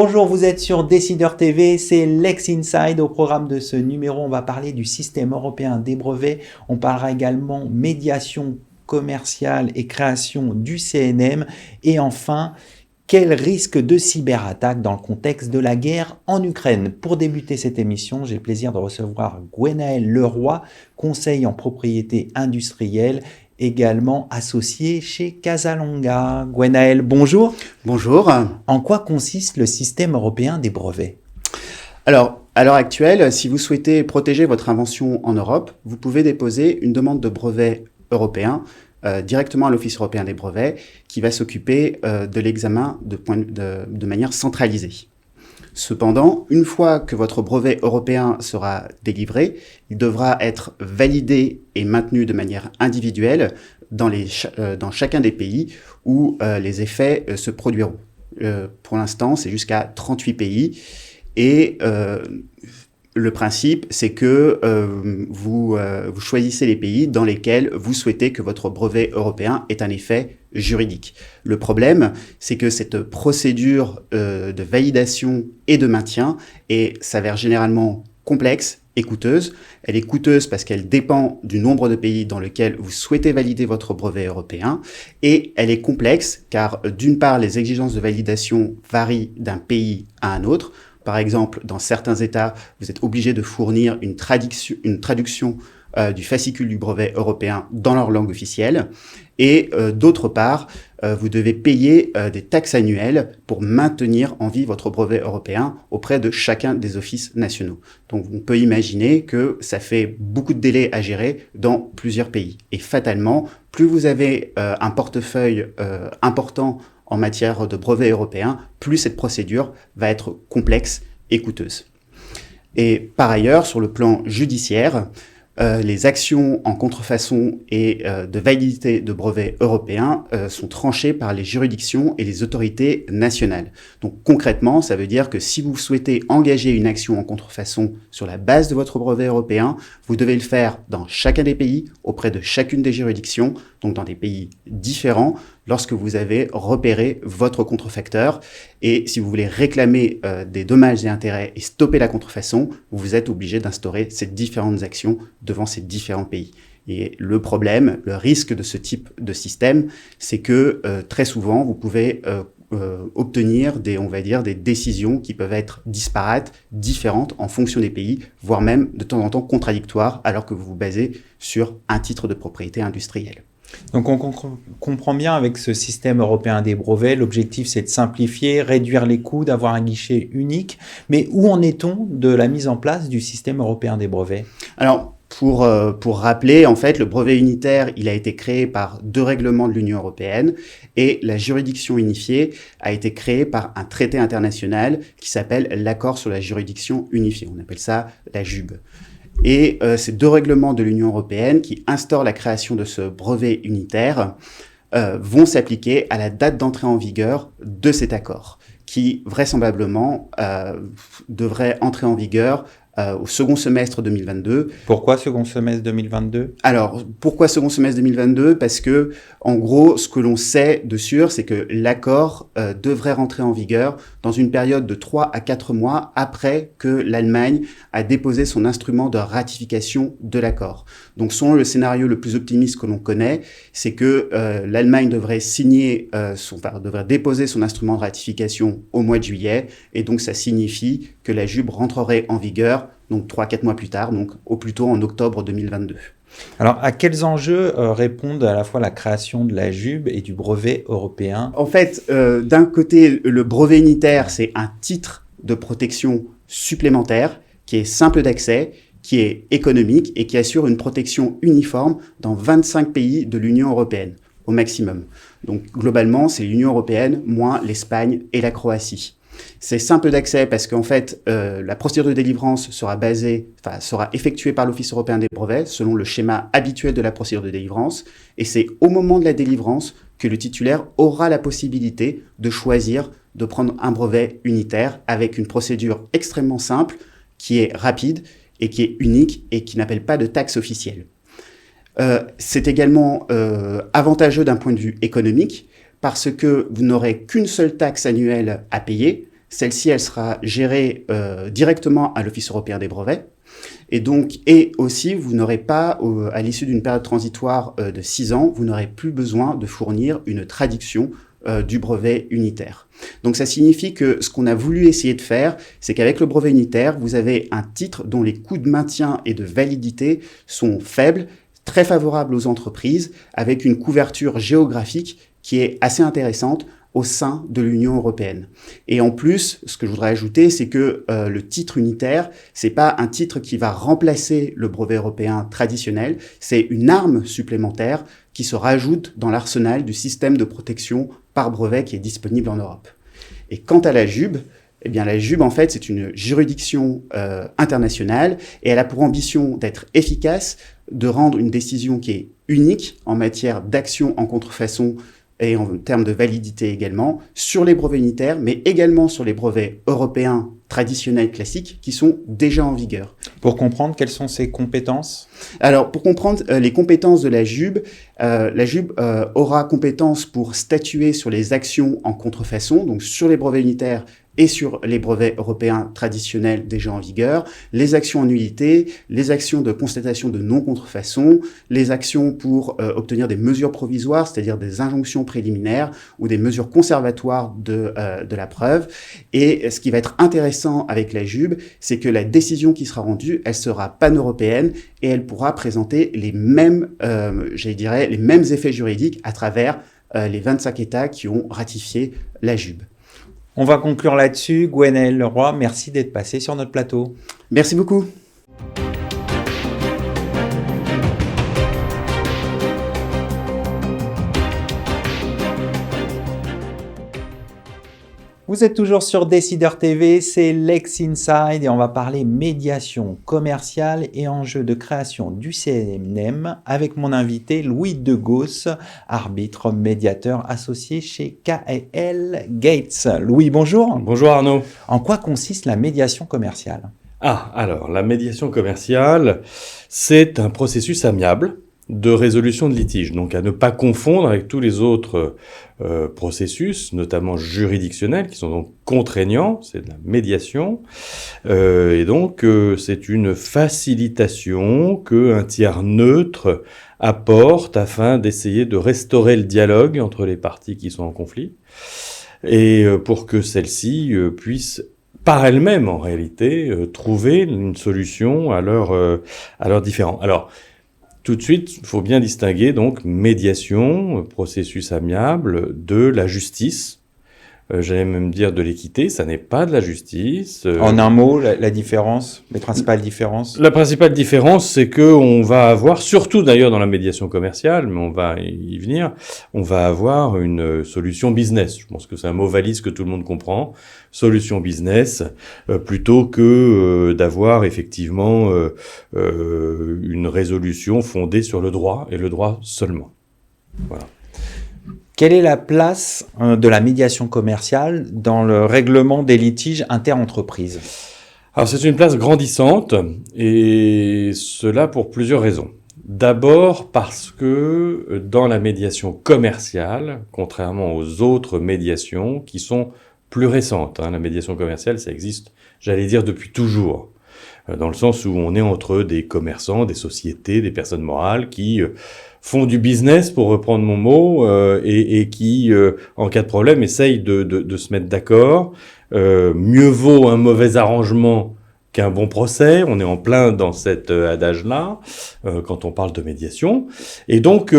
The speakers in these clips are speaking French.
Bonjour, vous êtes sur Décideur TV, c'est Lex Inside. Au programme de ce numéro, on va parler du système européen des brevets. On parlera également médiation commerciale et création du CNM. Et enfin, quel risque de cyberattaque dans le contexte de la guerre en Ukraine? Pour débuter cette émission, j'ai le plaisir de recevoir Gwenaël Leroy, conseil en propriété industrielle, également associé chez Casalonga. Gwenaël, bonjour. Bonjour. En quoi consiste le système européen des brevets? Alors, à l'heure actuelle, si vous souhaitez protéger votre invention en Europe, vous pouvez déposer une demande de brevet européen directement à l'Office européen des brevets qui va s'occuper de l'examen de manière centralisée. Cependant, une fois que votre brevet européen sera délivré, il devra être validé et maintenu de manière individuelle dans chacun des pays où les effets se produiront. Pour l'instant, c'est jusqu'à 38 pays. Et le principe, c'est que vous choisissez les pays dans lesquels vous souhaitez que votre brevet européen ait un effet juridique. Le problème, c'est que cette procédure de validation et de maintien s'avère généralement complexe et coûteuse. Elle est coûteuse parce qu'elle dépend du nombre de pays dans lesquels vous souhaitez valider votre brevet européen, et elle est complexe car d'une part, les exigences de validation varient d'un pays à un autre. Par exemple, dans certains États, vous êtes obligé de fournir une traduction du fascicule du brevet européen dans leur langue officielle. Et d'autre part, vous devez payer des taxes annuelles pour maintenir en vie votre brevet européen auprès de chacun des offices nationaux. Donc on peut imaginer que ça fait beaucoup de délais à gérer dans plusieurs pays. Et fatalement, plus vous avez un portefeuille important en matière de brevet européen, plus cette procédure va être complexe et coûteuse. Et par ailleurs, sur le plan judiciaire, les actions en contrefaçon et de validité de brevets européens sont tranchées par les juridictions et les autorités nationales. Donc concrètement, ça veut dire que si vous souhaitez engager une action en contrefaçon sur la base de votre brevet européen, vous devez le faire dans chacun des pays, auprès de chacune des juridictions, donc dans des pays différents, lorsque vous avez repéré votre contrefacteur. Et si vous voulez réclamer des dommages et intérêts et stopper la contrefaçon, vous êtes obligé d'instaurer ces différentes actions devant ces différents pays. Et le problème, le risque de ce type de système, c'est que très souvent, vous pouvez obtenir des décisions qui peuvent être disparates, différentes en fonction des pays, voire même de temps en temps contradictoires, alors que vous vous basez sur un titre de propriété industrielle. Donc on comprend bien avec ce système européen des brevets, l'objectif c'est de simplifier, réduire les coûts, d'avoir un guichet unique. Mais où en est-on de la mise en place du système européen des brevets? Alors, pour rappeler, en fait, le brevet unitaire, il a été créé par 2 règlements de l'Union européenne, et la juridiction unifiée a été créée par un traité international qui s'appelle l'accord sur la juridiction unifiée. On appelle ça la JUB. Et ces 2 règlements de l'Union européenne qui instaurent la création de ce brevet unitaire vont s'appliquer à la date d'entrée en vigueur de cet accord, qui vraisemblablement devrait entrer en vigueur au second semestre 2022. Pourquoi second semestre 2022? Alors, pourquoi second semestre 2022? Parce que, en gros, ce que l'on sait de sûr, c'est que l'accord devrait rentrer en vigueur dans une période de 3 à 4 mois après que l'Allemagne a déposé son instrument de ratification de l'accord. Donc, selon le scénario le plus optimiste que l'on connaît, c'est que l'Allemagne devrait devrait déposer son instrument de ratification au mois de juillet, et donc ça signifie que la JUB rentrerait en vigueur donc 3-4 mois plus tard, donc au plus tôt en octobre 2022. Alors, à quels enjeux répondent à la fois la création de la JUB et du brevet européen? En fait, d'un côté, le brevet unitaire, c'est un titre de protection supplémentaire qui est simple d'accès, qui est économique et qui assure une protection uniforme dans 25 pays de l'Union européenne, au maximum. Donc, globalement, c'est l'Union européenne moins l'Espagne et la Croatie. C'est simple d'accès parce qu'en fait, la procédure de délivrance sera effectuée par l'Office européen des brevets selon le schéma habituel de la procédure de délivrance. Et c'est au moment de la délivrance que le titulaire aura la possibilité de choisir de prendre un brevet unitaire avec une procédure extrêmement simple, qui est rapide et qui est unique et qui n'appelle pas de taxe officielle. C'est également avantageux d'un point de vue économique parce que vous n'aurez qu'une seule taxe annuelle à payer, Celle-ci, elle sera gérée directement à l'Office européen des brevets. Et aussi, vous n'aurez pas, à l'issue d'une période transitoire de 6 ans, vous n'aurez plus besoin de fournir une traduction du brevet unitaire. Donc ça signifie que ce qu'on a voulu essayer de faire, c'est qu'avec le brevet unitaire, vous avez un titre dont les coûts de maintien et de validité sont faibles, très favorables aux entreprises, avec une couverture géographique qui est assez intéressante au sein de l'Union européenne. Et en plus, ce que je voudrais ajouter, c'est que le titre unitaire, c'est pas un titre qui va remplacer le brevet européen traditionnel, c'est une arme supplémentaire qui se rajoute dans l'arsenal du système de protection par brevet qui est disponible en Europe. Et quant à la JUB, eh bien la JUB, en fait, c'est une juridiction internationale et elle a pour ambition d'être efficace, de rendre une décision qui est unique en matière d'action en contrefaçon et en termes de validité également, sur les brevets unitaires, mais également sur les brevets européens traditionnels classiques qui sont déjà en vigueur. Pour comprendre, quelles sont ses compétences ? Alors, pour comprendre les compétences de la JUB aura compétence pour statuer sur les actions en contrefaçon, donc sur les brevets unitaires et sur les brevets européens traditionnels déjà en vigueur, les actions en nullité, les actions de constatation de non-contrefaçon, les actions pour obtenir des mesures provisoires, c'est-à-dire des injonctions préliminaires ou des mesures conservatoires de la preuve. Et ce qui va être intéressant avec la JUB, c'est que la décision qui sera rendue, elle sera pan-européenne et elle pourra présenter les mêmes, les mêmes effets juridiques à travers les 25 États qui ont ratifié la JUB. On va conclure là-dessus. Gwenaël Leroy, merci d'être passé sur notre plateau. Merci beaucoup. Vous êtes toujours sur Décideur TV, c'est Lex Inside et on va parler médiation commerciale et enjeux de création du CNM avec mon invité Louis Degausse, arbitre médiateur associé chez KL Gates. Louis, bonjour. Bonjour Arnaud. En quoi consiste la médiation commerciale ? Alors, la médiation commerciale, c'est un processus amiable de résolution de litige, donc à ne pas confondre avec tous les autres processus, notamment juridictionnels, qui sont donc contraignants, c'est de la médiation, et donc c'est une facilitation qu'un tiers neutre apporte afin d'essayer de restaurer le dialogue entre les parties qui sont en conflit, et pour que celles-ci puissent par elles-mêmes, en réalité, trouver une solution à leurs différends. Alors, tout de suite, il faut bien distinguer donc médiation, processus amiable, de la justice. J'allais même dire de l'équité, ça n'est pas de la justice. En un mot, la différence, les principales différences ? La principale différence, c'est que on va avoir, surtout d'ailleurs dans la médiation commerciale, mais on va y venir, on va avoir une solution business. Je pense que c'est un mot valise que tout le monde comprend. Solution business, plutôt que d'avoir effectivement une résolution fondée sur le droit, et le droit seulement. Voilà. Quelle est la place de la médiation commerciale dans le règlement des litiges interentreprises ? Alors c'est une place grandissante, et cela pour plusieurs raisons. D'abord parce que dans la médiation commerciale, contrairement aux autres médiations qui sont plus récentes, la médiation commerciale, ça existe, j'allais dire, depuis toujours, dans le sens où on est entre des commerçants, des sociétés, des personnes morales qui font du business, pour reprendre mon mot, et qui, en cas de problème, essayent de se mettre d'accord. Mieux vaut un mauvais arrangement qu'un bon procès. On est en plein dans cet adage-là, quand on parle de médiation. Et donc,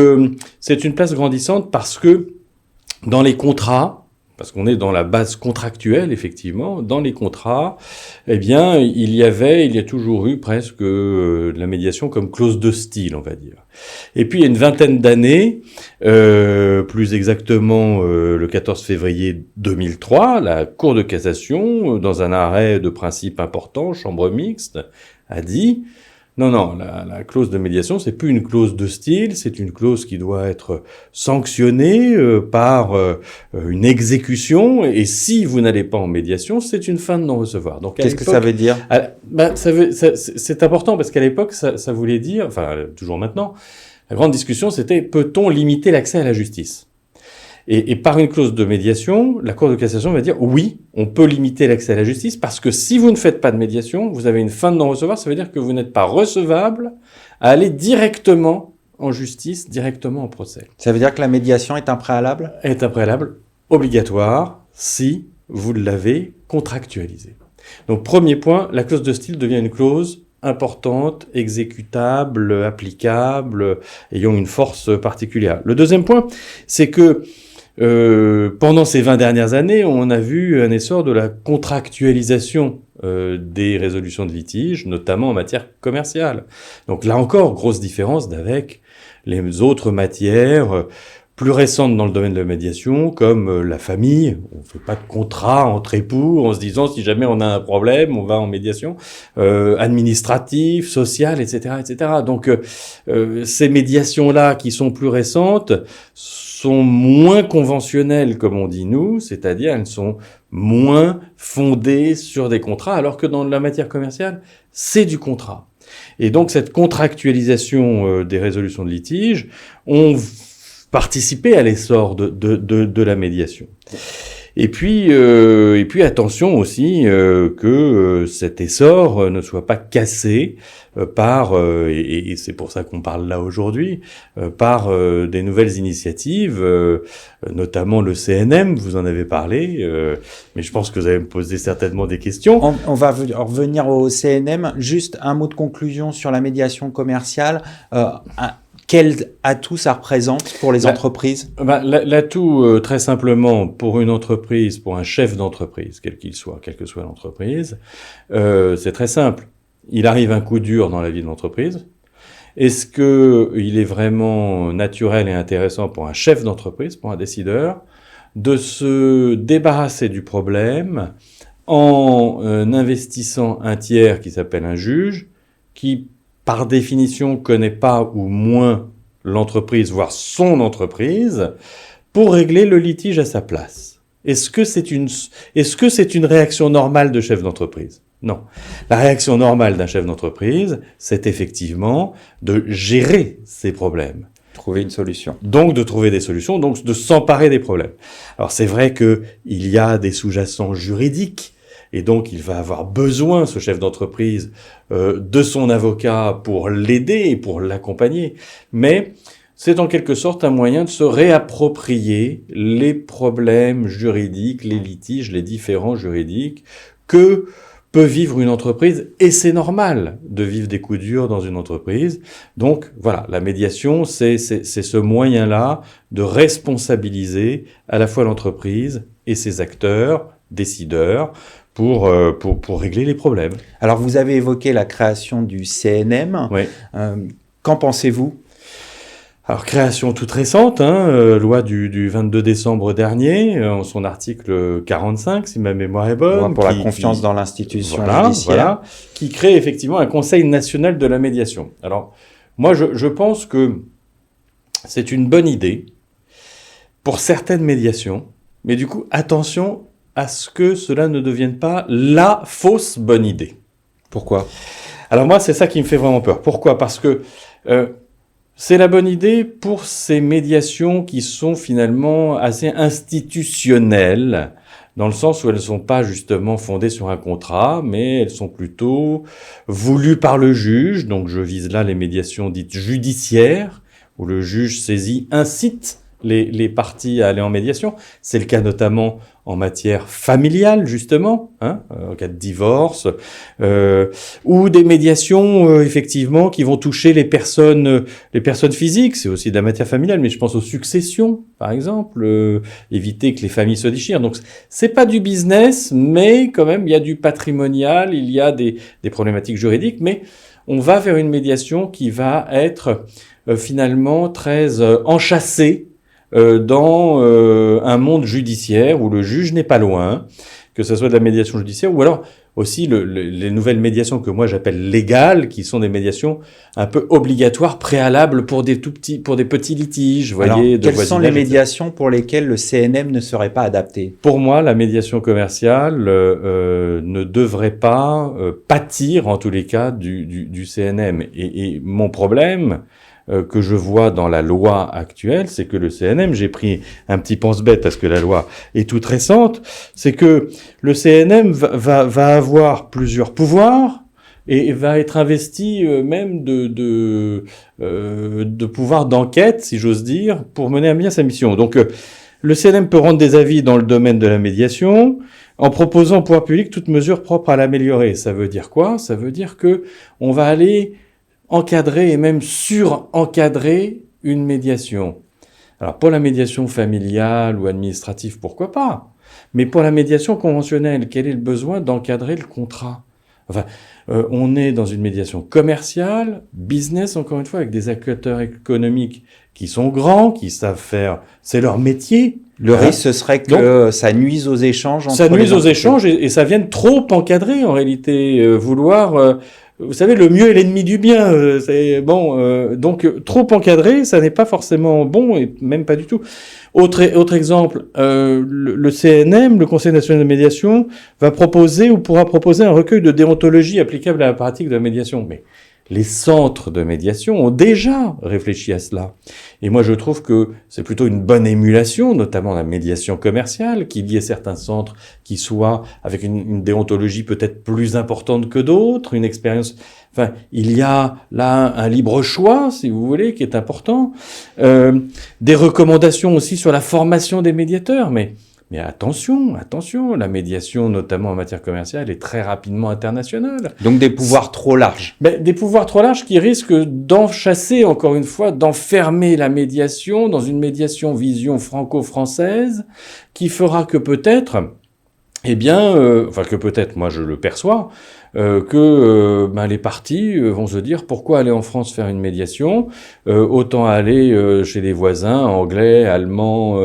c'est une place grandissante parce que dans les contrats, parce qu'on est dans la base contractuelle, effectivement, dans les contrats, eh bien, il y a toujours eu presque de la médiation comme clause de style, on va dire. Et puis, il y a une vingtaine d'années, plus exactement le 14 février 2003, la Cour de cassation, dans un arrêt de principe important, chambre mixte, a dit non, la clause de médiation, c'est plus une clause de style, c'est une clause qui doit être sanctionnée par une exécution, et si vous n'allez pas en médiation, c'est une fin de non-recevoir. Donc, qu'est-ce que ça veut dire ? C'est important parce qu'à l'époque, ça voulait dire, enfin, toujours maintenant, la grande discussion, c'était peut-on limiter l'accès à la justice ? Et par une clause de médiation, la Cour de cassation va dire oui, on peut limiter l'accès à la justice parce que si vous ne faites pas de médiation, vous avez une fin de non-recevoir, ça veut dire que vous n'êtes pas recevable à aller directement en justice, directement en procès. Ça veut dire que la médiation est un préalable ? Est un préalable obligatoire si vous l'avez contractualisé. Donc premier point, la clause de style devient une clause importante, exécutable, applicable, ayant une force particulière. Le deuxième point, c'est que pendant ces 20 dernières années, on a vu un essor de la contractualisation des résolutions de litiges, notamment en matière commerciale. Donc là encore, grosse différence d'avec les autres matières plus récentes dans le domaine de la médiation, comme la famille. On ne fait pas de contrat entre époux en se disant si jamais on a un problème, on va en médiation. Administratif, social, etc., etc. Donc ces médiations-là qui sont plus récentes sont moins conventionnelles, comme on dit nous, c'est-à-dire elles sont moins fondées sur des contrats, alors que dans la matière commerciale, c'est du contrat. Et donc cette contractualisation des résolutions de litiges ont participé à l'essor de la médiation. Et puis attention aussi que cet essor ne soit pas cassé par et c'est pour ça qu'on parle là aujourd'hui par des nouvelles initiatives, notamment le CNM. Vous en avez parlé, mais je pense que vous allez me poser certainement des questions. On va revenir au CNM. Juste un mot de conclusion sur la médiation commerciale. Quel atout ça représente pour les entreprises ? L'atout, très simplement, pour une entreprise, pour un chef d'entreprise, quel qu'il soit, quelle que soit l'entreprise, c'est très simple. Il arrive un coup dur dans la vie de l'entreprise. Est-ce qu'il est vraiment naturel et intéressant pour un chef d'entreprise, pour un décideur, de se débarrasser du problème en investissant un tiers qui s'appelle un juge, qui par définition, connaît pas ou moins l'entreprise, voire son entreprise, pour régler le litige à sa place. Est-ce que c'est une réaction normale de chef d'entreprise ? Non. La réaction normale d'un chef d'entreprise, c'est effectivement de gérer ses problèmes. Trouver une solution. Donc de trouver des solutions, donc de s'emparer des problèmes. Alors c'est vrai que il y a des sous-jacents juridiques. Et donc, il va avoir besoin, ce chef d'entreprise, de son avocat pour l'aider et pour l'accompagner. Mais c'est en quelque sorte un moyen de se réapproprier les problèmes juridiques, les litiges, les différends juridiques que peut vivre une entreprise. Et c'est normal de vivre des coups durs dans une entreprise. Donc, voilà, la médiation, c'est ce moyen-là de responsabiliser à la fois l'entreprise et ses acteurs, décideurs, pour régler les problèmes. Alors, vous avez évoqué la création du CNM. Oui. Qu'en pensez-vous ? Alors, création toute récente, loi du 22 décembre dernier, en son article 45, si ma mémoire est bonne. Pour la confiance dans l'institution judiciaire. Voilà, qui crée effectivement un Conseil national de la médiation. Alors, moi, je pense que c'est une bonne idée pour certaines médiations, mais du coup, attention à ce que cela ne devienne pas la fausse bonne idée. Pourquoi ? Alors moi, c'est ça qui me fait vraiment peur. Pourquoi ? Parce que c'est la bonne idée pour ces médiations qui sont finalement assez institutionnelles, dans le sens où elles ne sont pas justement fondées sur un contrat, mais elles sont plutôt voulues par le juge. Donc je vise là les médiations dites judiciaires, où le juge saisi incite les parties à aller en médiation. C'est le cas notamment en matière familiale, justement, en cas de divorce, ou des médiations, effectivement, qui vont toucher les personnes physiques. C'est aussi de la matière familiale, mais je pense aux successions, par exemple, éviter que les familles se déchirent. Donc, c'est pas du business, mais quand même, il y a du patrimonial, il y a des problématiques juridiques, mais on va vers une médiation qui va être finalement très enchâssée dans un monde judiciaire où le juge n'est pas loin, que ce soit de la médiation judiciaire ou alors aussi les nouvelles médiations que moi j'appelle légales, qui sont des médiations un peu obligatoires, préalables pour des petits litiges, vous voyez. Quelles sont les médiations pour lesquelles le CNM ne serait pas adapté ? Pour moi, la médiation commerciale ne devrait pas pâtir, en tous les cas, du CNM. Et mon problème, que je vois dans la loi actuelle, c'est que le CNM, j'ai pris un petit pense-bête parce que la loi est toute récente, c'est que le CNM va avoir plusieurs pouvoirs et va être investi même de pouvoirs d'enquête, si j'ose dire, pour mener à bien sa mission. Donc le CNM peut rendre des avis dans le domaine de la médiation en proposant au pouvoir public toute mesure propre à l'améliorer. Ça veut dire quoi? Ça veut dire que on va aller encadrer et même sur-encadrer une médiation. Alors pour la médiation familiale ou administrative, pourquoi pas? Mais pour la médiation conventionnelle, quel est le besoin d'encadrer le contrat? Enfin, on est dans une médiation commerciale, business, encore une fois, avec des acteurs économiques qui sont grands, qui savent faire, c'est leur métier. Le risque, ce serait que ça nuise aux échanges entre ça nuise aux entreprises. échanges et ça vienne trop encadrer, en réalité. Vouloir, vous savez, le mieux est l'ennemi du bien. C'est bon. Donc, trop encadré, ça n'est pas forcément bon et même pas du tout. Autre exemple, le CNM, le Conseil national de médiation, va proposer ou pourra proposer un recueil de déontologie applicable à la pratique de la médiation. Mais les centres de médiation ont déjà réfléchi à cela. Et moi, je trouve que c'est plutôt une bonne émulation, notamment la médiation commerciale, qu'il y ait certains centres qui soient avec une déontologie peut-être plus importante que d'autres, une expérience. Enfin, il y a là un libre choix, si vous voulez, qui est important. Des recommandations aussi sur la formation des médiateurs, mais attention, la médiation, notamment en matière commerciale, est très rapidement internationale. Donc des pouvoirs trop larges. Des pouvoirs trop larges qui risquent d'enchasser, encore une fois, d'enfermer la médiation dans une médiation vision franco-française qui fera que peut-être, moi je le perçois, les partis vont se dire pourquoi aller en France faire une médiation, autant aller chez les voisins anglais, allemands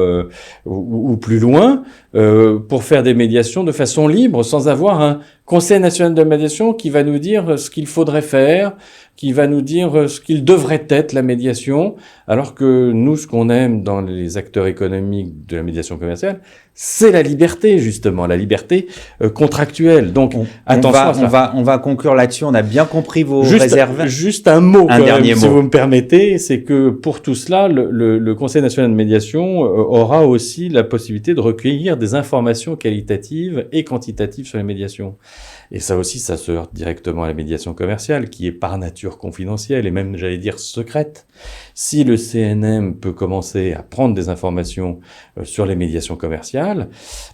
ou plus loin pour faire des médiations de façon libre sans avoir un Conseil national de médiation qui va nous dire ce qu'il faudrait faire, qui va nous dire ce qu'il devrait être la médiation, alors que nous, ce qu'on aime dans les acteurs économiques de la médiation commerciale, c'est la liberté, justement, la liberté contractuelle. Donc, attention à ça. On va conclure là-dessus. On a bien compris vos réserves. Juste un mot, dernier mot. Si vous me permettez, c'est que pour tout cela, le Conseil national de médiation aura aussi la possibilité de recueillir des informations qualitatives et quantitatives sur les médiations. Et ça aussi, ça se heurte directement à la médiation commerciale, qui est par nature confidentielle et même, j'allais dire, secrète. Si le CNM peut commencer à prendre des informations sur les médiations commerciales,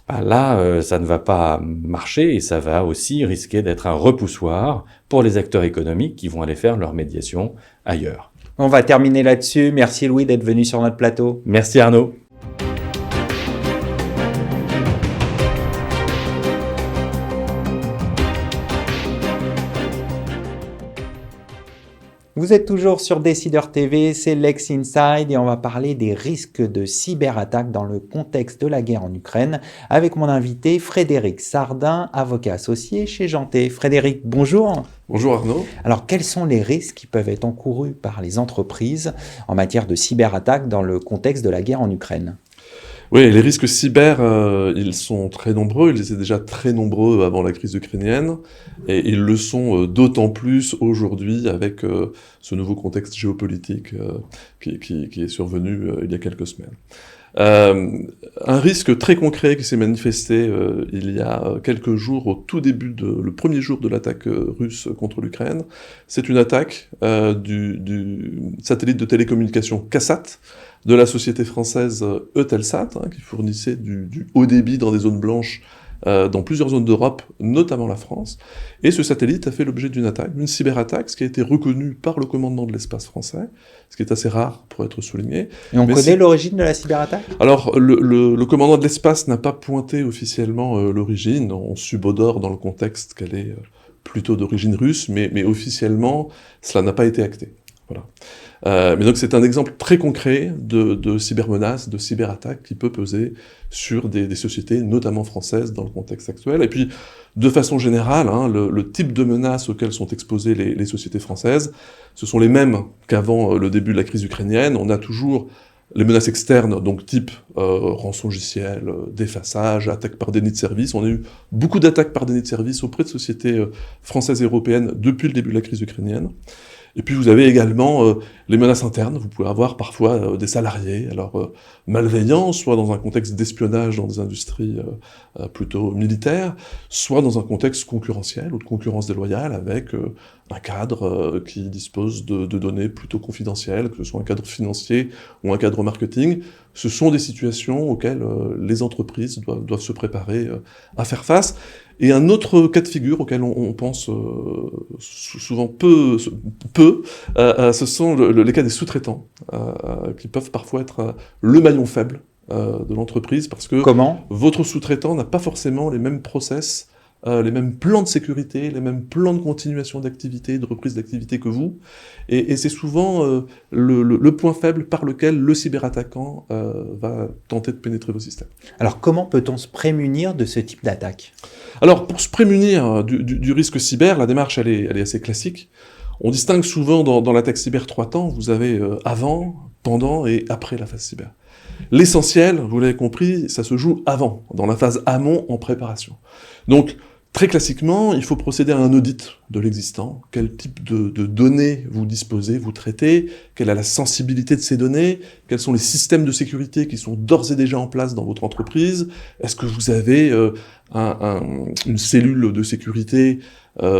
ça ne va pas marcher et ça va aussi risquer d'être un repoussoir pour les acteurs économiques qui vont aller faire leur médiation ailleurs. On va terminer là-dessus. Merci Louis d'être venu sur notre plateau. Merci Arnaud. Vous êtes toujours sur Décideur TV, c'est Lex Inside et on va parler des risques de cyberattaque dans le contexte de la guerre en Ukraine avec mon invité Frédéric Sardin, avocat associé chez Janté. Frédéric, bonjour. Bonjour Arnaud. Alors, quels sont les risques qui peuvent être encourus par les entreprises en matière de cyberattaque dans le contexte de la guerre en Ukraine ? Oui, les risques cyber, ils sont très nombreux. Ils étaient déjà très nombreux avant la crise ukrainienne, et ils le sont d'autant plus aujourd'hui avec ce nouveau contexte géopolitique qui est survenu il y a quelques semaines. Un risque très concret qui s'est manifesté il y a quelques jours, au tout début le premier jour de l'attaque russe contre l'Ukraine, c'est une attaque du satellite de télécommunication Kassat, de la société française Eutelsat, qui fournissait du haut débit dans des zones blanches dans plusieurs zones d'Europe, notamment la France. Et ce satellite a fait l'objet d'une attaque, d'une cyberattaque, ce qui a été reconnu par le commandement de l'espace français, ce qui est assez rare pour être souligné. Et on connaît l'origine de la cyberattaque ? Alors, le commandement de l'espace n'a pas pointé officiellement l'origine. On subodore dans le contexte qu'elle est plutôt d'origine russe, mais officiellement, cela n'a pas été acté. Voilà. Mais donc c'est un exemple très concret de cybermenace, de cyberattaque qui peut peser sur des sociétés, notamment françaises, dans le contexte actuel. Et puis, de façon générale, le type de menaces auxquelles sont exposées les sociétés françaises, ce sont les mêmes qu'avant le début de la crise ukrainienne. On a toujours les menaces externes, donc type rançongiciel, défaçage, attaque par déni de service. On a eu beaucoup d'attaques par déni de service auprès de sociétés françaises et européennes depuis le début de la crise ukrainienne. Et puis vous avez également les menaces internes. Vous pouvez avoir parfois des salariés, alors malveillants, soit dans un contexte d'espionnage dans des industries plutôt militaires, soit dans un contexte concurrentiel ou de concurrence déloyale avec un cadre qui dispose de données plutôt confidentielles, que ce soit un cadre financier ou un cadre marketing. Ce sont des situations auxquelles les entreprises doivent se préparer à faire face. Et un autre cas de figure auquel on pense souvent peu, ce sont les cas des sous-traitants, qui peuvent parfois être le maillon faible de l'entreprise, parce que Comment? votre sous-traitant n'a pas forcément les mêmes process, les mêmes plans de sécurité, les mêmes plans de continuation d'activité, de reprise d'activité que vous, et c'est souvent le point faible par lequel le cyberattaquant va tenter de pénétrer vos systèmes. Alors, comment peut-on se prémunir de ce type d'attaque? Alors, pour se prémunir du risque cyber, la démarche, elle est assez classique. On distingue souvent dans l'attaque cyber 3 temps. Vous avez avant, pendant et après la phase cyber. L'essentiel, vous l'avez compris, ça se joue avant, dans la phase amont, en préparation. Donc, très classiquement, il faut procéder à un audit de l'existant. Quel type de données vous disposez, vous traitez, quelle est la sensibilité de ces données, quels sont les systèmes de sécurité qui sont d'ores et déjà en place dans votre entreprise, est-ce que vous avez une cellule de sécurité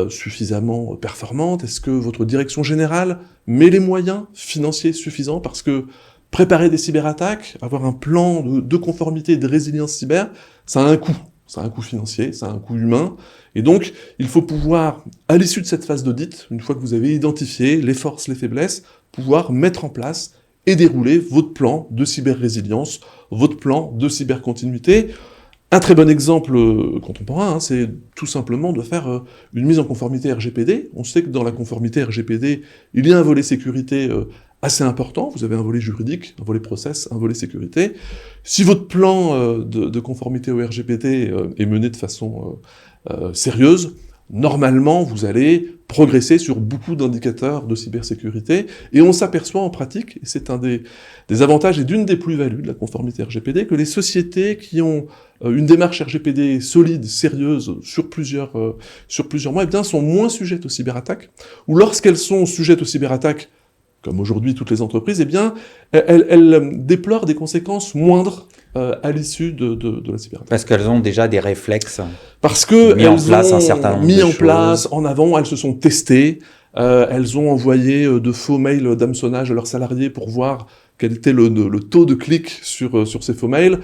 suffisamment performante, est-ce que votre direction générale met les moyens financiers suffisants, parce que préparer des cyberattaques, avoir un plan de conformité et de résilience cyber, ça a un coût. Ça a un coût financier, ça a un coût humain, et donc il faut pouvoir, à l'issue de cette phase d'audit, une fois que vous avez identifié les forces, les faiblesses, pouvoir mettre en place et dérouler votre plan de cyber-résilience, votre plan de cybercontinuité. Un très bon exemple contemporain, c'est tout simplement de faire une mise en conformité RGPD. On sait que dans la conformité RGPD, il y a un volet sécurité assez important. Vous avez un volet juridique, un volet process, un volet sécurité. Si votre plan de conformité au RGPD est mené de façon sérieuse, normalement, vous allez progresser sur beaucoup d'indicateurs de cybersécurité, et on s'aperçoit en pratique, et c'est un des avantages et d'une des plus-values de la conformité RGPD, que les sociétés qui ont une démarche RGPD solide, sérieuse, sur plusieurs mois, eh bien, sont moins sujettes aux cyberattaques, ou lorsqu'elles sont sujettes aux cyberattaques, comme aujourd'hui toutes les entreprises, eh bien, elles déplorent des conséquences moindres à l'issue de la cyberattaque. Parce qu'elles ont déjà des réflexes. Parce que mis en place un certain nombre mis de en choses. place en avant, elles se sont testées, elles ont envoyé de faux mails d'hameçonnage à leurs salariés pour voir quel était le taux de clic sur ces faux mails,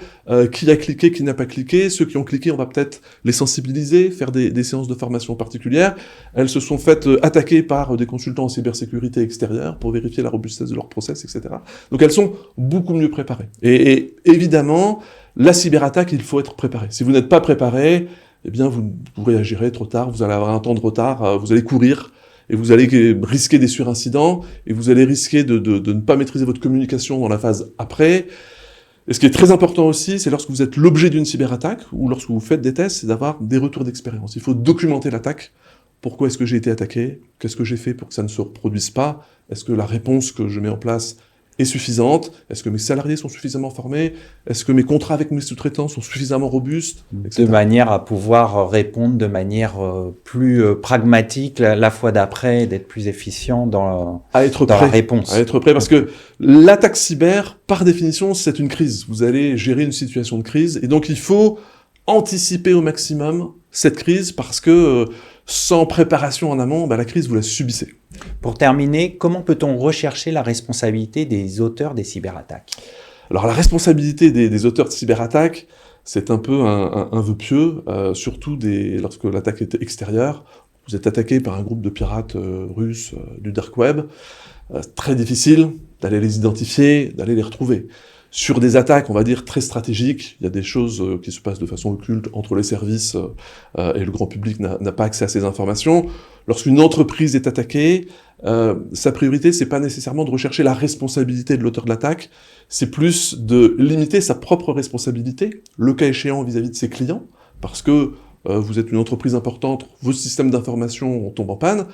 qui a cliqué, qui n'a pas cliqué. Ceux qui ont cliqué, on va peut-être les sensibiliser, faire des séances de formation particulières. Elles se sont faites attaquer par des consultants en cybersécurité extérieure pour vérifier la robustesse de leur process, etc. Donc elles sont beaucoup mieux préparées. Et évidemment, la cyberattaque, il faut être préparé. Si vous n'êtes pas préparé, eh bien vous réagirez trop tard, vous allez avoir un temps de retard, vous allez courir, et vous allez risquer des surincidents, et vous allez risquer de ne pas maîtriser votre communication dans la phase après. Et ce qui est très important aussi, c'est lorsque vous êtes l'objet d'une cyberattaque, ou lorsque vous faites des tests, c'est d'avoir des retours d'expérience. Il faut documenter l'attaque. Pourquoi est-ce que j'ai été attaqué? Qu'est-ce que j'ai fait pour que ça ne se reproduise pas? Est-ce que la réponse que je mets en place est suffisante? Est-ce que mes salariés sont suffisamment formés? Est-ce que mes contrats avec mes sous-traitants sont suffisamment robustes, etc. De manière à pouvoir répondre de manière plus pragmatique la fois d'après, d'être plus efficient dans la réponse. À être prêt, parce que l'attaque cyber, par définition, c'est une crise. Vous allez gérer une situation de crise, et donc il faut anticiper au maximum cette crise, parce que sans préparation en amont, la crise, vous la subissez. Pour terminer, comment peut-on rechercher la responsabilité des auteurs des cyberattaques? Alors la responsabilité des auteurs de cyberattaques, c'est un peu un vœu pieux, surtout lorsque l'attaque est extérieure. Vous êtes attaqué par un groupe de pirates russes du dark web. Très difficile d'aller les identifier, d'aller les retrouver. Sur des attaques, on va dire, très stratégiques, il y a des choses qui se passent de façon occulte entre les services et le grand public n'a pas accès à ces informations. Lorsqu'une entreprise est attaquée, sa priorité, c'est pas nécessairement de rechercher la responsabilité de l'auteur de l'attaque, c'est plus de limiter sa propre responsabilité, le cas échéant vis-à-vis de ses clients, parce que vous êtes une entreprise importante, vos systèmes d'information tombent en panne,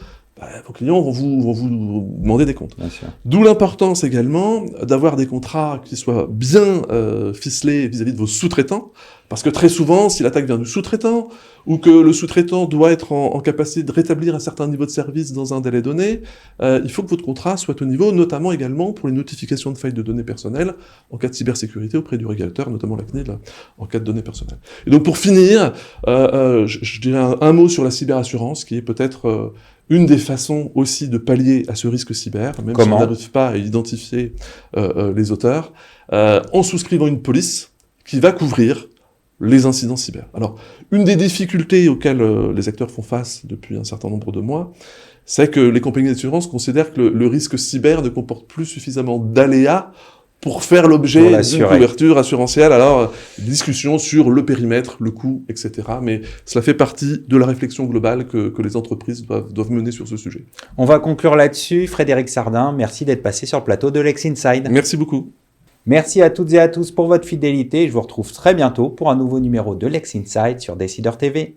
vos clients vont vous demander des comptes. Bien sûr. D'où l'importance également d'avoir des contrats qui soient bien ficelés vis-à-vis de vos sous-traitants, parce que très souvent, si l'attaque vient du sous-traitant, ou que le sous-traitant doit être en capacité de rétablir un certain niveau de service dans un délai donné, il faut que votre contrat soit au niveau, notamment également pour les notifications de failles de données personnelles en cas de cybersécurité auprès du régulateur, notamment la CNIL, en cas de données personnelles. Et donc pour finir, je dirais un mot sur la cyberassurance, qui est peut-être une des façons aussi de pallier à ce risque cyber, même si on n'arrive pas à identifier les auteurs, en souscrivant une police qui va couvrir les incidents cyber. Alors, une des difficultés auxquelles les acteurs font face depuis un certain nombre de mois, c'est que les compagnies d'assurance considèrent que le risque cyber ne comporte plus suffisamment d'aléas pour faire l'objet d'une couverture assurantielle. Alors, discussion sur le périmètre, le coût, etc. Mais cela fait partie de la réflexion globale que les entreprises doivent mener sur ce sujet. On va conclure là-dessus. Frédéric Sardin, merci d'être passé sur le plateau de Lex Inside. Merci beaucoup. Merci à toutes et à tous pour votre fidélité. Je vous retrouve très bientôt pour un nouveau numéro de Lex Inside sur Décideur TV.